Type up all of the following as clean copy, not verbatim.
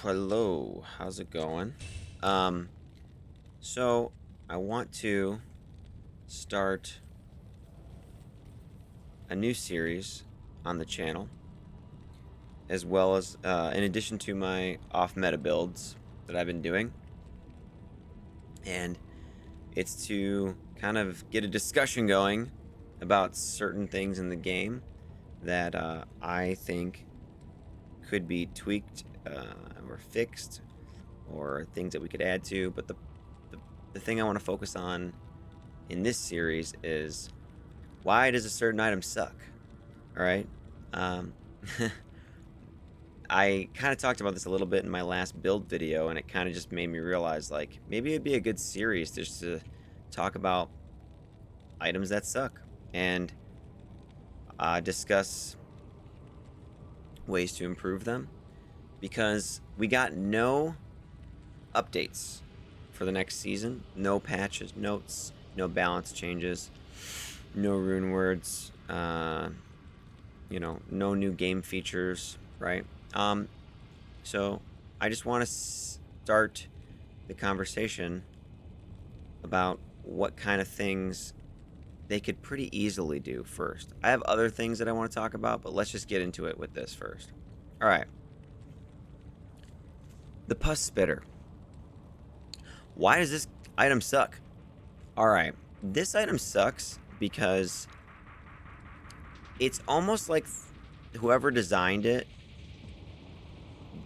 Hello, how's it going? Um, so I want to start a new series on the channel, as well as in addition to my off-meta builds that I've been doing, and it's to kind of get a discussion going about certain things in the game that I think could be tweaked or fixed, or things that we could add to. But the, the thing I want to focus on in this series is, why does a certain item suck? All right. Um, I kind of talked about this a little bit in my last build video, and it kind of just made me realize, like, maybe it'd be a good series just to talk about items that suck and discuss ways to improve them, because we got no updates for the next season, no patches, notes, no balance changes, no rune words, no new game features, right? So I just want to start the conversation about what kind of things they could pretty easily do first. I have other things that I want to talk about, but let's just get into it with this first. All right. The Pus Spitter. Why does this item suck? All right. This item sucks because it's almost like whoever designed it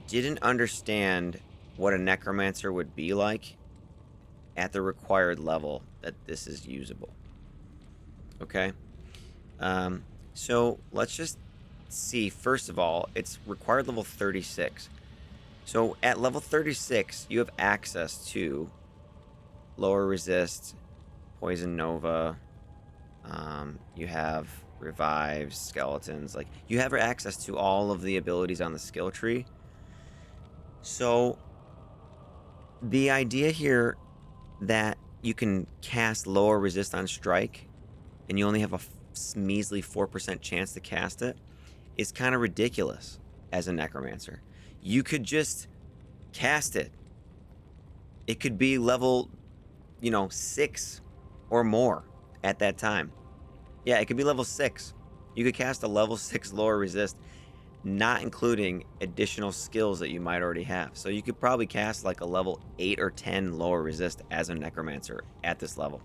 didn't understand what a necromancer would be like at the required level that this is usable. Okay? So let's just see. First of all, it's required level 36. So at level 36, you have access to lower resist, poison nova, you have revives, skeletons. Like, you have access to all of the abilities on the skill tree. So the idea here that you can cast lower resist on strike and you only have a measly 4% chance to cast it is kind of ridiculous as a necromancer. You could just cast it. It could be level, 6 or more at that time. Yeah, it could be level 6. You could cast a level 6 lower resist, not including additional skills that you might already have. So you could probably cast like a level 8 or 10 lower resist as a necromancer at this level.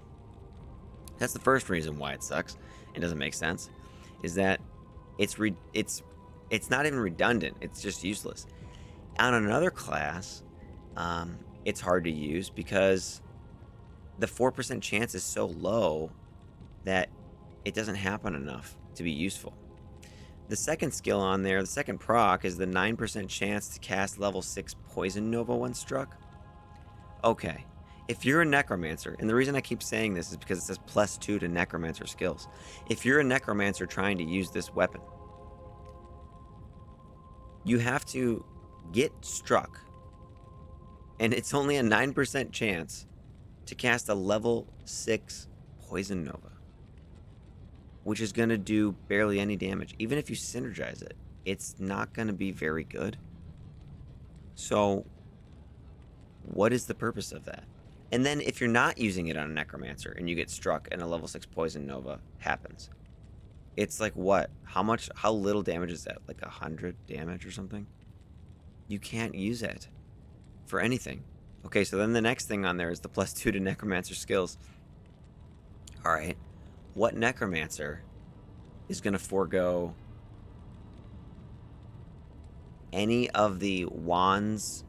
That's the first reason why it sucks and doesn't make sense, is that it's not even redundant. It's just useless. On another class, it's hard to use because the 4% chance is so low that it doesn't happen enough to be useful. The second skill on there, the second proc, is the 9% chance to cast level 6 poison nova when struck. Okay, if you're a necromancer, and the reason I keep saying this is because it says +2 to necromancer skills. If you're a necromancer trying to use this weapon, you have to get struck, and it's only a 9% chance to cast a level 6 poison nova, which is going to do barely any damage. Even if you synergize it, it's not going to be very good. So what is the purpose of that? And then if you're not using it on a necromancer and you get struck and a level 6 poison nova happens, it's like, what? How little damage is that? Like 100 damage or something? You can't use it for anything. Okay, so then the next thing on there is the +2 to necromancer skills. All right. What necromancer is going to forego any of the wands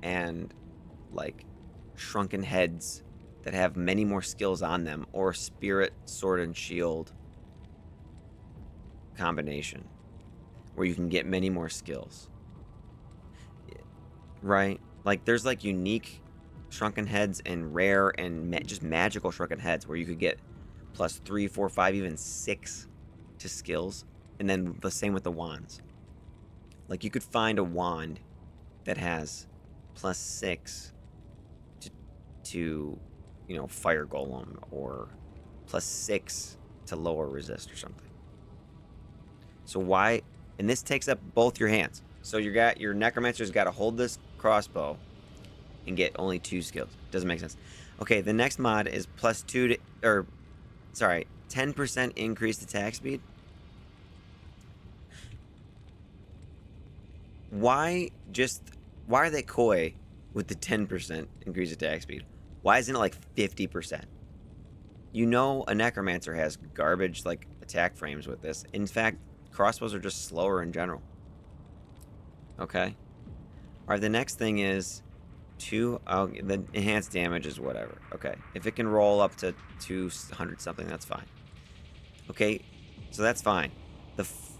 and like shrunken heads that have many more skills on them, or spirit, sword, and shield combination where you can get many more skills? Right? Like, there's like unique shrunken heads and rare and just magical shrunken heads where you could get +3, 4, 5, even 6 to skills. And then the same with the wands. Like, you could find a wand that has +6 to fire golem, or +6 to lower resist or something. So why? And this takes up both your hands. So your necromancer's got to hold this crossbow and get only 2 skills. Doesn't make sense. Okay, the next mod is +2 to, or sorry, 10% increased attack speed. Why are they coy with the 10% increased attack speed? Why isn't it like 50%? You know a necromancer has garbage like attack frames with this. In fact, crossbows are just slower in general. Okay. Alright, the next thing is the enhanced damage is whatever. Okay. If it can roll up to 200 something, that's fine. Okay, so that's fine.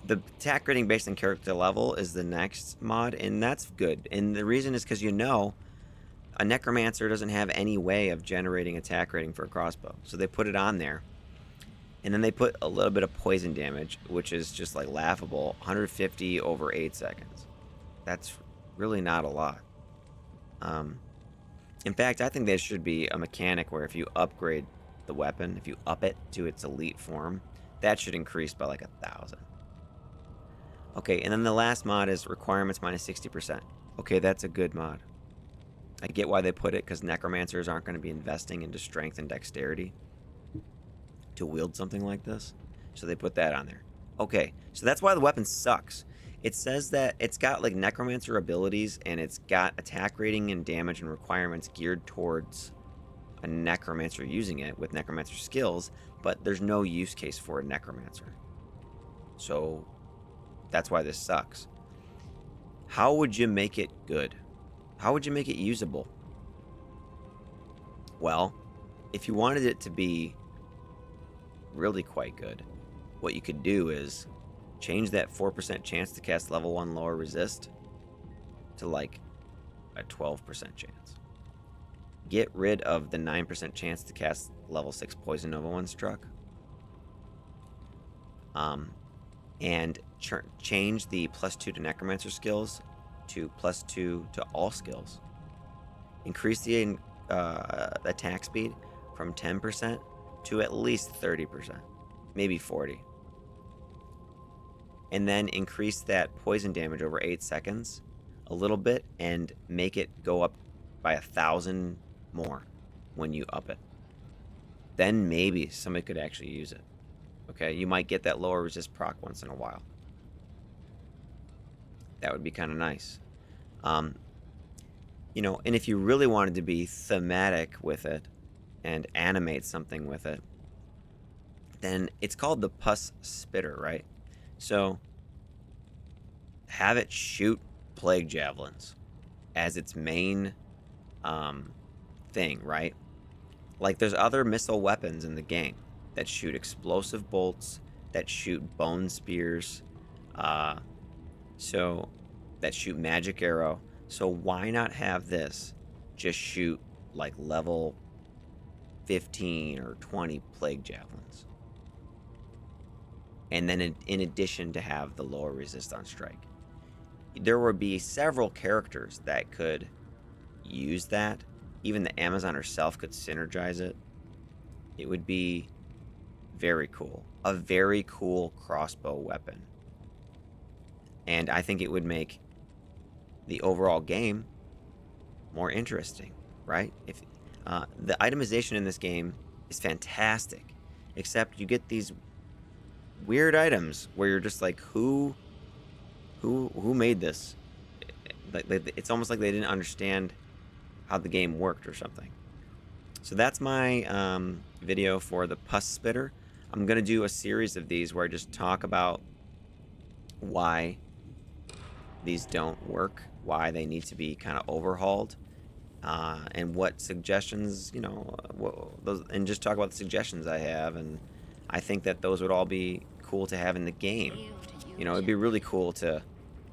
The attack rating based on character level is the next mod, and that's good. And the reason is because a necromancer doesn't have any way of generating attack rating for a crossbow. So they put it on there. And then they put a little bit of poison damage, which is just like laughable. 150 over 8 seconds. That's really not a lot. In fact, I think there should be a mechanic where if you upgrade the weapon, if you up it to its elite form, that should increase by like 1,000. Okay, and then the last mod is requirements minus 60%. Okay, that's a good mod. I get why they put it, because necromancers aren't going to be investing into strength and dexterity to wield something like this. So they put that on there. Okay, so that's why the weapon sucks. It says that it's got like necromancer abilities, and it's got attack rating and damage and requirements geared towards a necromancer using it with necromancer skills, but there's no use case for a necromancer. So that's why this sucks. How would you make it good? How would you make it usable? Well, if you wanted it to be really quite good, what you could do is change that 4% chance to cast level 1 lower resist to like a 12% chance. Get rid of the 9% chance to cast level 6 poison nova 1 struck. And change the +2 to necromancer skills to +2 to all skills. Increase the attack speed from 10% to at least 30%, maybe 40. And then increase that poison damage over 8 seconds a little bit and make it go up by 1,000 more when you up it. Then maybe somebody could actually use it. Okay, you might get that lower resist proc once in a while. That would be kind of nice. You know, and if you really wanted to be thematic with it and animate something with it, then it's called the Pus Spitter, right? So have it shoot plague javelins as its main thing, right? Like there's other missile weapons in the game that shoot explosive bolts, that shoot bone spears, so that shoot magic arrow. So why not have this just shoot like level 15 or 20 plague javelins? And then in addition to have the lower resist on strike. There would be several characters that could use that. Even the Amazon herself could synergize it. It would be very cool. A very cool crossbow weapon. And I think it would make the overall game more interesting, right? If the itemization in this game is fantastic, except you get these weird items where you're just like, who made this? It's almost like they didn't understand how the game worked or something. So that's my video for the Pus Spitter. I'm gonna do a series of these where I just talk about why these don't work, why they need to be kind of overhauled, and what suggestions, you know, and just talk about the suggestions I have. And I think that those would all be cool to have in the game. You know, it'd be really cool to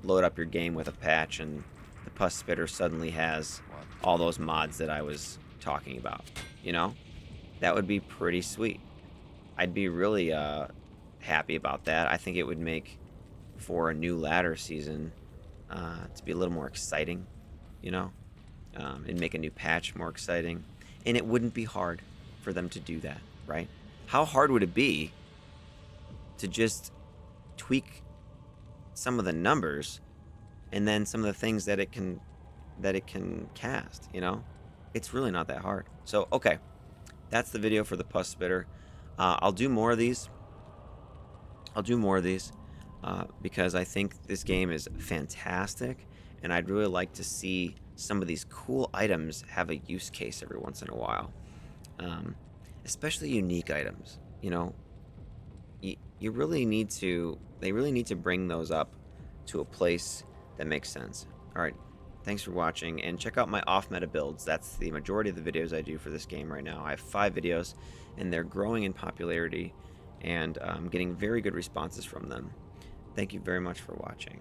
load up your game with a patch and the Pus Spitter suddenly has all those mods that I was talking about. You know, that would be pretty sweet. I'd be really happy about that. I think it would make for a new ladder season to be a little more exciting, you know, and make a new patch more exciting. And it wouldn't be hard for them to do that, right? How hard would it be to just tweak some of the numbers and then some of the things that it can that it can cast, you know? It's really not that hard. So, okay, that's the video for the Pus Spitter. I'll do more of these. I'll do more of these because I think this game is fantastic, and I'd really like to see some of these cool items have a use case every once in a while, um, especially unique items. You know, you really need to. They really need to bring those up to a place that makes sense. All right. Thanks for watching, and check out my off-meta builds. That's the majority of the videos I do for this game right now. I have 5 videos, and they're growing in popularity, and I'm getting very good responses from them. Thank you very much for watching.